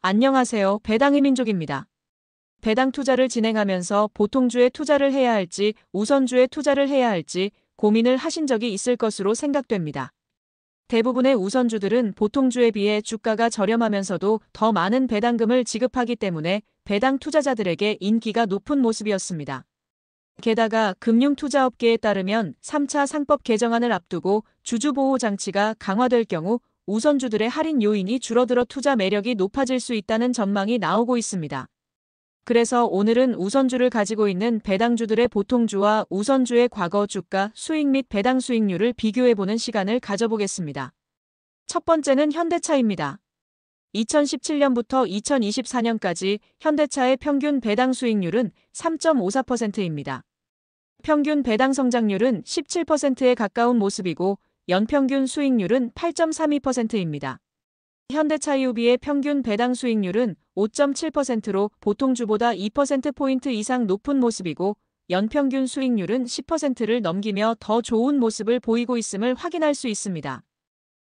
안녕하세요. 배당의 민족입니다. 배당 투자를 진행하면서 보통주에 투자를 해야 할지 우선주에 투자를 해야 할지 고민을 하신 적이 있을 것으로 생각됩니다. 대부분의 우선주들은 보통주에 비해 주가가 저렴하면서도 더 많은 배당금을 지급하기 때문에 배당 투자자들에게 인기가 높은 모습이었습니다. 게다가 금융투자업계에 따르면 3차 상법 개정안을 앞두고 주주보호 장치가 강화될 경우 우선주들의 할인 요인이 줄어들어 투자 매력이 높아질 수 있다는 전망이 나오고 있습니다. 그래서 오늘은 우선주를 가지고 있는 배당주들의 보통주와 우선주의 과거 주가, 수익 및 배당 수익률을 비교해보는 시간을 가져보겠습니다. 첫 번째는 현대차입니다. 2017년부터 2024년까지 현대차의 평균 배당 수익률은 3.54%입니다. 평균 배당 성장률은 17%에 가까운 모습이고 연평균 수익률은 8.32%입니다. 현대차이오비의 평균 배당 수익률은 5.7%로 보통주보다 2%포인트 이상 높은 모습이고 연평균 수익률은 10%를 넘기며 더 좋은 모습을 보이고 있음을 확인할 수 있습니다.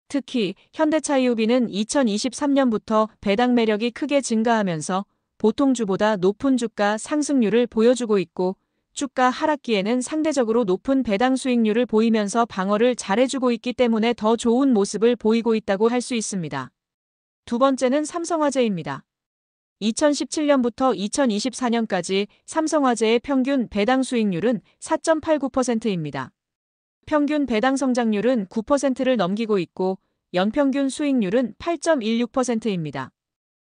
특히 현대차이오비는 2023년부터 배당 매력이 크게 증가하면서 보통주보다 높은 주가 상승률을 보여주고 있고 주가 하락기에는 상대적으로 높은 배당 수익률을 보이면서 방어를 잘해주고 있기 때문에 더 좋은 모습을 보이고 있다고 할 수 있습니다. 두 번째는 삼성화재입니다. 2017년부터 2024년까지 삼성화재의 평균 배당 수익률은 4.89%입니다. 평균 배당 성장률은 9%를 넘기고 있고 연평균 수익률은 8.16%입니다.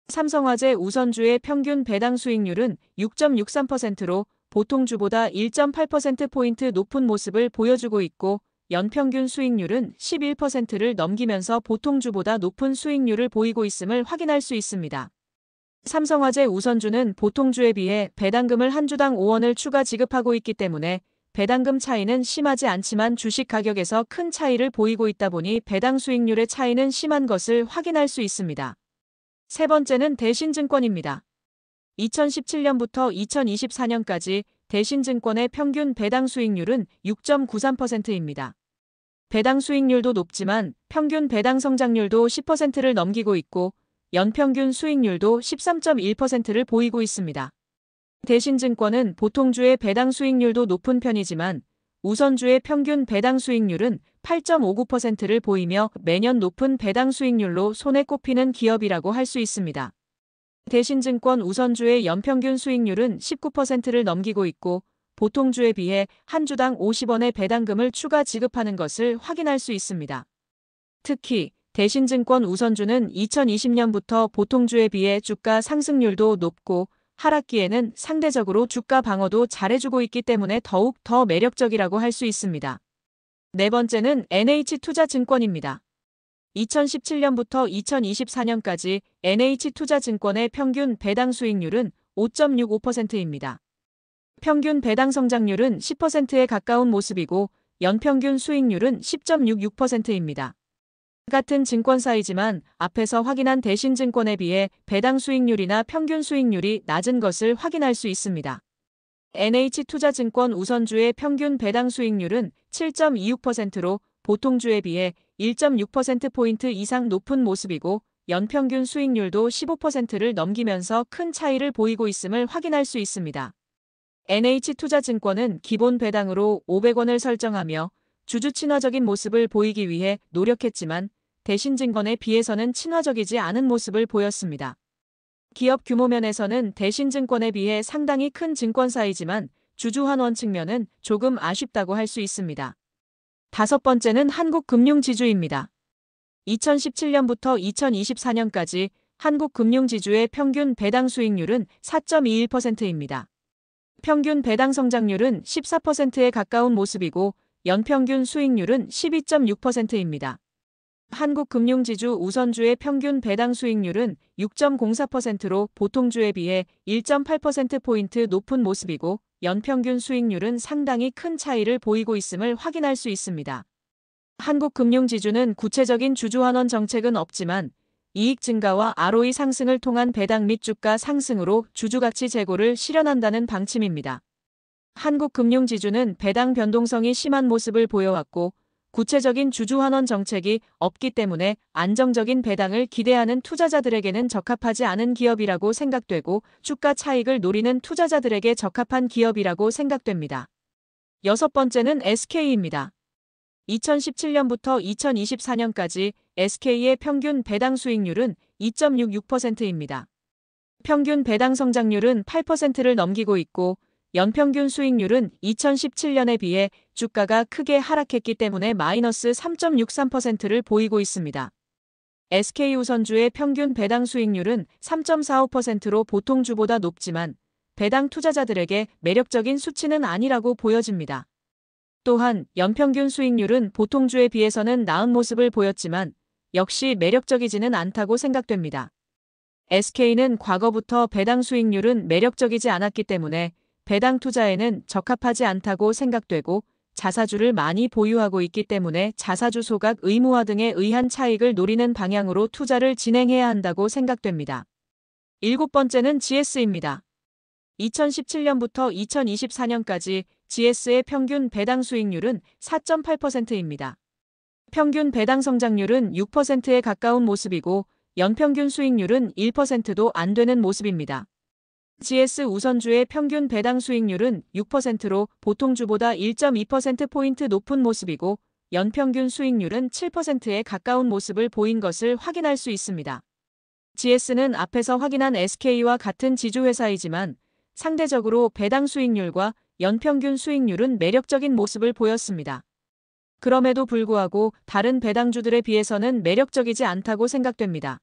삼성화재 우선주의 평균 배당 수익률은 6.63%로 보통주보다 1.8%포인트 높은 모습을 보여주고 있고 연평균 수익률은 11%를 넘기면서 보통주보다 높은 수익률을 보이고 있음을 확인할 수 있습니다. 삼성화재 우선주는 보통주에 비해 배당금을 한 주당 5원을 추가 지급하고 있기 때문에 배당금 차이는 심하지 않지만 주식 가격에서 큰 차이를 보이고 있다 보니 배당 수익률의 차이는 심한 것을 확인할 수 있습니다. 세 번째는 대신증권입니다. 2017년부터 2024년까지 대신증권의 평균 배당 수익률은 6.93%입니다. 배당 수익률도 높지만 평균 배당 성장률도 10%를 넘기고 있고 연평균 수익률도 13.1%를 보이고 있습니다. 대신증권은 보통주의 배당 수익률도 높은 편이지만 우선주의 평균 배당 수익률은 8.59%를 보이며 매년 높은 배당 수익률로 손에 꼽히는 기업이라고 할 수 있습니다. 대신증권 우선주의 연평균 수익률은 19%를 넘기고 있고 보통주에 비해 한 주당 50원의 배당금을 추가 지급하는 것을 확인할 수 있습니다. 특히 대신증권 우선주는 2020년부터 보통주에 비해 주가 상승률도 높고 하락기에는 상대적으로 주가 방어도 잘해주고 있기 때문에 더욱 더 매력적이라고 할 수 있습니다. 네 번째는 NH투자증권입니다. 2017년부터 2024년까지 NH투자증권의 평균 배당 수익률은 5.65%입니다. 평균 배당 성장률은 10%에 가까운 모습이고 연평균 수익률은 10.66%입니다. 같은 증권사이지만 앞에서 확인한 대신증권에 비해 배당 수익률이나 평균 수익률이 낮은 것을 확인할 수 있습니다. NH투자증권 우선주의 평균 배당 수익률은 7.26%로 보통주에 비해 1.6%포인트 이상 높은 모습이고 연평균 수익률도 15%를 넘기면서 큰 차이를 보이고 있음을 확인할 수 있습니다. NH투자증권은 기본 배당으로 500원을 설정하며 주주 친화적인 모습을 보이기 위해 노력했지만 대신증권에 비해서는 친화적이지 않은 모습을 보였습니다. 기업 규모 면에서는 대신증권에 비해 상당히 큰 증권사이지만 주주 환원 측면은 조금 아쉽다고 할 수 있습니다. 다섯 번째는 한국금융지주입니다. 2017년부터 2024년까지 한국금융지주의 평균 배당 수익률은 4.21%입니다. 평균 배당 성장률은 14%에 가까운 모습이고 연평균 수익률은 12.6%입니다. 한국금융지주 우선주의 평균 배당 수익률은 6.04%로 보통주에 비해 1.8%포인트 높은 모습이고 연평균 수익률은 상당히 큰 차이를 보이고 있음을 확인할 수 있습니다. 한국금융지주는 구체적인 주주 환원 정책은 없지만 이익 증가와 ROE 상승을 통한 배당 및 주가 상승으로 주주 가치 제고를 실현한다는 방침입니다. 한국금융지주는 배당 변동성이 심한 모습을 보여왔고 구체적인 주주환원 정책이 없기 때문에 안정적인 배당을 기대하는 투자자들에게는 적합하지 않은 기업이라고 생각되고 주가 차익을 노리는 투자자들에게 적합한 기업이라고 생각됩니다. 여섯 번째는 SK입니다. 2017년부터 2024년까지 SK의 평균 배당 수익률은 2.66%입니다. 평균 배당 성장률은 8%를 넘기고 있고 연평균 수익률은 2017년에 비해 주가가 크게 하락했기 때문에 마이너스 3.63%를 보이고 있습니다. SK우선주의 평균 배당 수익률은 3.45%로 보통주보다 높지만 배당 투자자들에게 매력적인 수치는 아니라고 보여집니다. 또한 연평균 수익률은 보통주에 비해서는 나은 모습을 보였지만 역시 매력적이지는 않다고 생각됩니다. SK는 과거부터 배당 수익률은 매력적이지 않았기 때문에 배당 투자에는 적합하지 않다고 생각되고 자사주를 많이 보유하고 있기 때문에 자사주 소각 의무화 등에 의한 차익을 노리는 방향으로 투자를 진행해야 한다고 생각됩니다. 일곱 번째는 GS입니다. 2017년부터 2024년까지 GS의 평균 배당 수익률은 4.8%입니다. 평균 배당 성장률은 6%에 가까운 모습이고 연평균 수익률은 1%도 안 되는 모습입니다. GS 우선주의 평균 배당 수익률은 6%로 보통주보다 1.2%포인트 높은 모습이고 연평균 수익률은 7%에 가까운 모습을 보인 것을 확인할 수 있습니다. GS는 앞에서 확인한 SK와 같은 지주회사이지만 상대적으로 배당 수익률과 연평균 수익률은 매력적인 모습을 보였습니다. 그럼에도 불구하고 다른 배당주들에 비해서는 매력적이지 않다고 생각됩니다.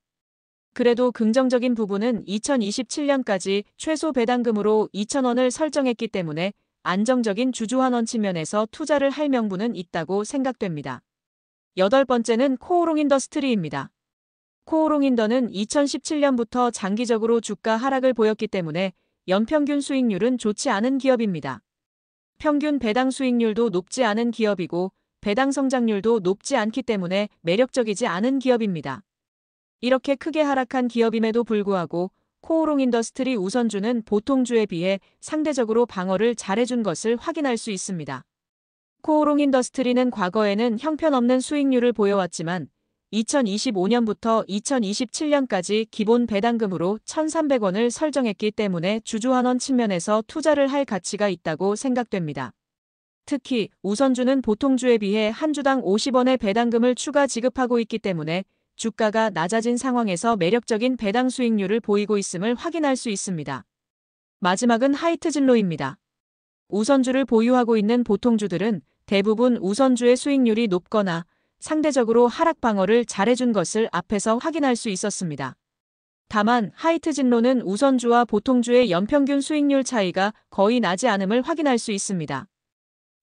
그래도 긍정적인 부분은 2027년까지 최소 배당금으로 2,000원을 설정했기 때문에 안정적인 주주환원 측면에서 투자를 할 명분은 있다고 생각됩니다. 여덟 번째는 코오롱인더스트리입니다. 코오롱인더는 2017년부터 장기적으로 주가 하락을 보였기 때문에 연평균 수익률은 좋지 않은 기업입니다. 평균 배당 수익률도 높지 않은 기업이고 배당 성장률도 높지 않기 때문에 매력적이지 않은 기업입니다. 이렇게 크게 하락한 기업임에도 불구하고 코오롱인더스트리 우선주는 보통주에 비해 상대적으로 방어를 잘해준 것을 확인할 수 있습니다. 코오롱인더스트리는 과거에는 형편없는 수익률을 보여왔지만 2025년부터 2027년까지 기본 배당금으로 1,300원을 설정했기 때문에 주주환원 측면에서 투자를 할 가치가 있다고 생각됩니다. 특히 우선주는 보통주에 비해 한 주당 50원의 배당금을 추가 지급하고 있기 때문에 주가가 낮아진 상황에서 매력적인 배당 수익률을 보이고 있음을 확인할 수 있습니다. 마지막은 하이트진로입니다. 우선주를 보유하고 있는 보통주들은 대부분 우선주의 수익률이 높거나 상대적으로 하락 방어를 잘해준 것을 앞에서 확인할 수 있었습니다. 다만 하이트진로는 우선주와 보통주의 연평균 수익률 차이가 거의 나지 않음을 확인할 수 있습니다.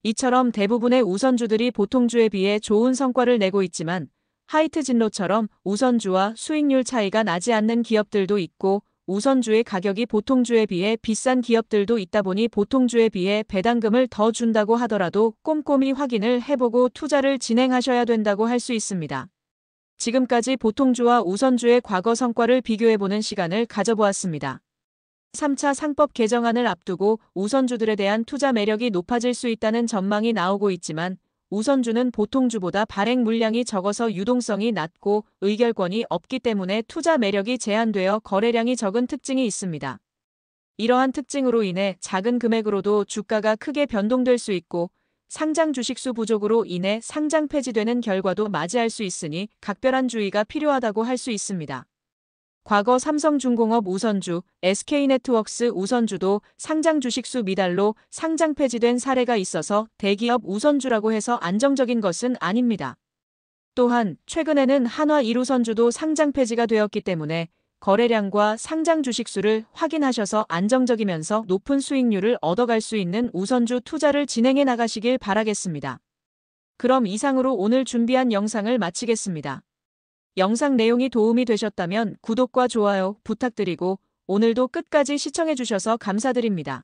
이처럼 대부분의 우선주들이 보통주에 비해 좋은 성과를 내고 있지만 하이트진로처럼 우선주와 수익률 차이가 나지 않는 기업들도 있고 우선주의 가격이 보통주에 비해 비싼 기업들도 있다 보니 보통주에 비해 배당금을 더 준다고 하더라도 꼼꼼히 확인을 해보고 투자를 진행하셔야 된다고 할 수 있습니다. 지금까지 보통주와 우선주의 과거 성과를 비교해보는 시간을 가져보았습니다. 3차 상법 개정안을 앞두고 우선주들에 대한 투자 매력이 높아질 수 있다는 전망이 나오고 있지만 우선주는 보통주보다 발행 물량이 적어서 유동성이 낮고 의결권이 없기 때문에 투자 매력이 제한되어 거래량이 적은 특징이 있습니다. 이러한 특징으로 인해 작은 금액으로도 주가가 크게 변동될 수 있고 상장 주식수 부족으로 인해 상장 폐지되는 결과도 맞이할 수 있으니 각별한 주의가 필요하다고 할 수 있습니다. 과거 삼성중공업 우선주, SK네트워크스 우선주도 상장 주식수 미달로 상장 폐지된 사례가 있어서 대기업 우선주라고 해서 안정적인 것은 아닙니다. 또한 최근에는 한화 1우선주도 상장 폐지가 되었기 때문에 거래량과 상장 주식수를 확인하셔서 안정적이면서 높은 수익률을 얻어갈 수 있는 우선주 투자를 진행해 나가시길 바라겠습니다. 그럼 이상으로 오늘 준비한 영상을 마치겠습니다. 영상 내용이 도움이 되셨다면 구독과 좋아요 부탁드리고 오늘도 끝까지 시청해주셔서 감사드립니다.